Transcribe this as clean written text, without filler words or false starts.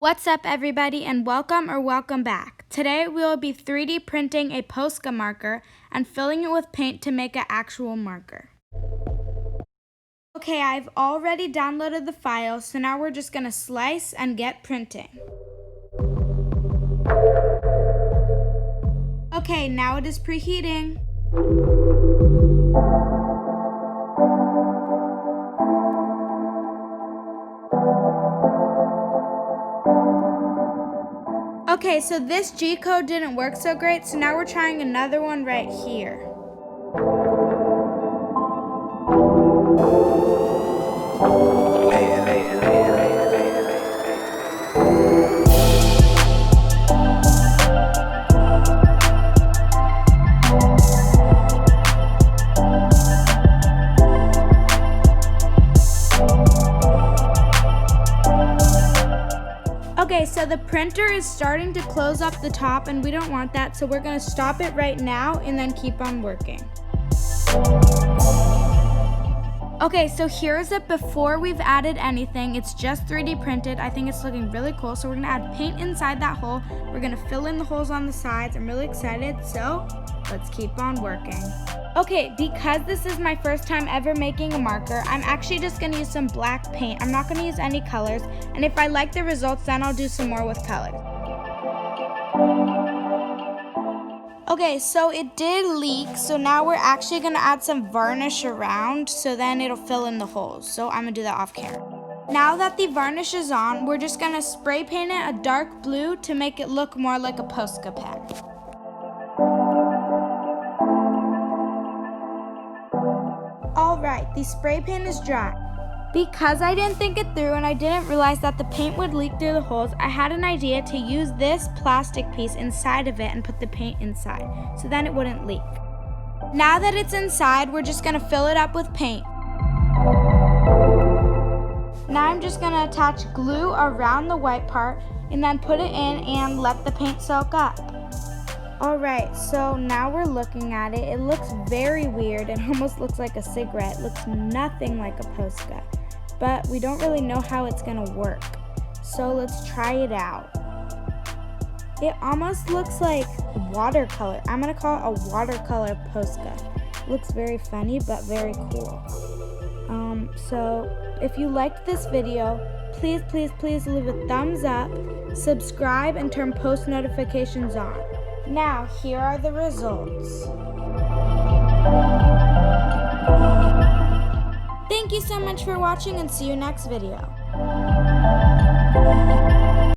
What's up everybody and welcome back. Today we will be 3D printing a Posca marker and filling it with paint to make an actual marker. Okay, I've already downloaded the file, so now we're just gonna slice and get printing. Okay, now it is preheating. Okay, so this G code didn't work so great, so now we're trying another one right here. Okay, so the printer is starting to close up the top and we don't want that, so we're gonna stop it right now and then keep on working. Okay, so here's it before we've added anything. It's just 3D printed. I think it's looking really cool. So we're gonna add paint inside that hole. We're gonna fill in the holes on the sides. I'm really excited, so let's keep on working. Okay, because this is my first time ever making a marker, I'm actually just gonna use some black paint. I'm not gonna use any colors, and if I like the results, then I'll do some more with colors. Okay, so it did leak, so now we're actually gonna add some varnish around, so then it'll fill in the holes. So I'm gonna do that off camera. Now that the varnish is on, we're just gonna spray paint it a dark blue to make it look more like a Posca pen. Alright, the spray paint is dry. Because I didn't think it through and I didn't realize that the paint would leak through the holes, I had an idea to use this plastic piece inside of it and put the paint inside, so then it wouldn't leak. Now that it's inside, we're just gonna fill it up with paint. Now I'm just gonna attach glue around the white part and then put it in and let the paint soak up. Alright, so now we're looking at it. It looks very weird. It almost looks like a cigarette. It looks nothing like a Posca. But we don't really know how it's gonna work. So let's try it out. It almost looks like watercolor. I'm gonna call it a watercolor Posca. It looks very funny, but very cool. So if you liked this video, please leave a thumbs up, subscribe, and turn post notifications on. Now, here are the results. Thank you so much for watching and see you next video.